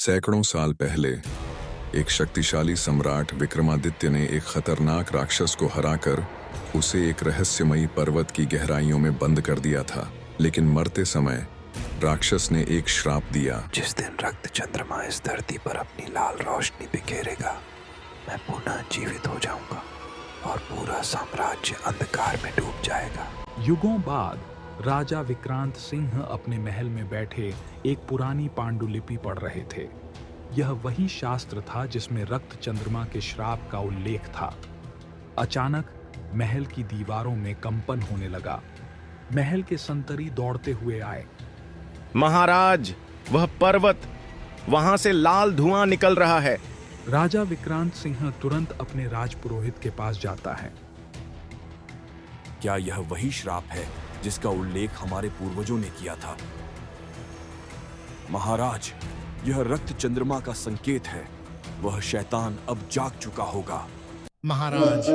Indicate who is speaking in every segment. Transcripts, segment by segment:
Speaker 1: सैकड़ों साल पहले एक शक्तिशाली सम्राट विक्रमादित्य ने एक खतरनाक राक्षस को हराकर उसे एक रहस्यमयी पर्वत की गहराइयों में बंद कर दिया था। लेकिन मरते समय राक्षस ने एक श्राप दिया।
Speaker 2: जिस दिन रक्त चंद्रमा इस धरती पर अपनी लाल रोशनी बिखेरेगा, मैं पुनः जीवित हो जाऊंगा और पूरा साम्राज्य अंधकार में डूब जाएगा।
Speaker 3: युगों बाद राजा विक्रांत सिंह अपने महल में बैठे एक पुरानी पांडुलिपि पढ़ रहे थे। यह वही शास्त्र था जिसमें रक्त चंद्रमा के श्राप का उल्लेख था। अचानक महल की दीवारों में कंपन होने लगा। महल के संतरी दौड़ते हुए आए।
Speaker 4: महाराज, वह पर्वत, वहां से लाल धुआं निकल रहा है।
Speaker 3: राजा विक्रांत सिंह तुरंत अपने राजपुरोहित के पास जाता है।
Speaker 5: क्या यह वही श्राप है जिसका उल्लेख हमारे पूर्वजों ने किया था? महाराज, यह रक्त चंद्रमा का संकेत है। वह शैतान अब जाग चुका होगा।
Speaker 6: महाराज,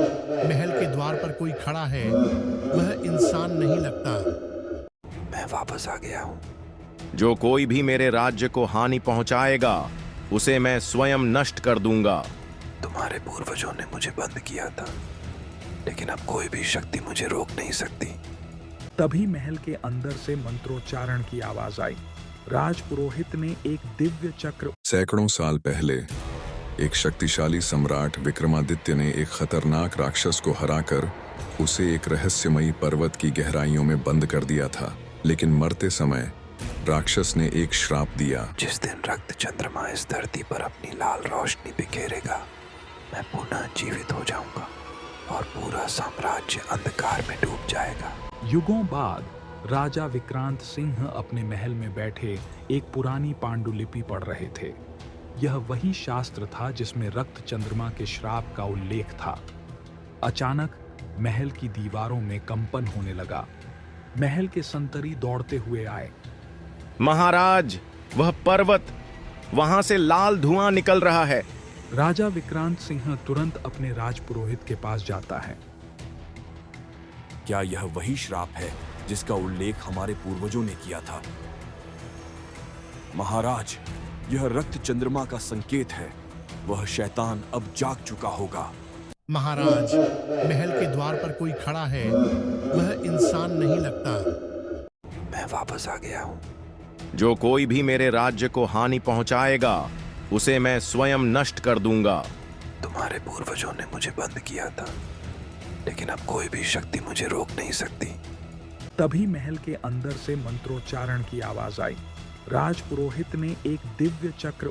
Speaker 6: महल के द्वार पर कोई खड़ा है। वह इंसान नहीं लगता।
Speaker 2: मैं वापस आ गया हूँ।
Speaker 4: जो कोई भी मेरे राज्य को हानि पहुंचाएगा, उसे मैं स्वयं नष्ट कर दूंगा।
Speaker 2: तुम्हारे पूर्वजों ने मुझे बंद किया था, लेकिन अब कोई भी शक्ति मुझे रोक नहीं सकती।
Speaker 3: तभी महल के अंदर से मंत्रोच्चारण की आवाज आई। राजपुरोहित ने एक दिव्य चक्र।
Speaker 1: सैकड़ों साल पहले एक शक्तिशाली सम्राट विक्रमादित्य ने एक खतरनाक राक्षस को हराकर उसे एक रहस्यमयी पर्वत की गहराइयों में बंद कर दिया था। लेकिन मरते समय राक्षस ने एक श्राप दिया।
Speaker 2: जिस दिन रक्त चंद्रमा इस धरती पर अपनी लाल रोशनी बिखेरेगा, मैं पुनः जीवित हो जाऊंगा और पूरा साम्राज्य अंधकार में डूब जाएगा।
Speaker 3: युगों बाद राजा विक्रांत सिंह अपने महल में बैठे एक पुरानी पांडुलिपि पढ़ रहे थे। यह वही शास्त्र था जिसमें रक्त चंद्रमा के श्राप का उल्लेख था। अचानक महल की दीवारों में कंपन होने लगा। महल के संतरी दौड़ते हुए आए।
Speaker 4: महाराज, वह पर्वत, वहां से लाल धुआं निकल रहा है।
Speaker 3: राजा विक्रांत सिंह तुरंत अपने राजपुरोहित के पास जाता है।
Speaker 5: क्या यह वही श्राप है जिसका उल्लेख हमारे पूर्वजों ने किया था? महाराज, यह रक्त चंद्रमा का संकेत है। वह शैतान अब जाग चुका होगा।
Speaker 6: महाराज, महल के द्वार पर कोई खड़ा है। वह इंसान नहीं लगता।
Speaker 2: मैं वापस आ गया हूँ।
Speaker 4: जो कोई भी मेरे राज्य को हानि पहुंचाएगा, उसे मैं स्वयं नष्ट कर दूंगा।
Speaker 2: तुम्हारे पूर्वजों ने मुझे बंद किया था, लेकिन अब कोई भी शक्ति मुझे रोक नहीं सकती।
Speaker 3: तभी महल के अंदर से मंत्रोच्चारण की आवाज आई। राजपुरोहित ने एक दिव्य चक्र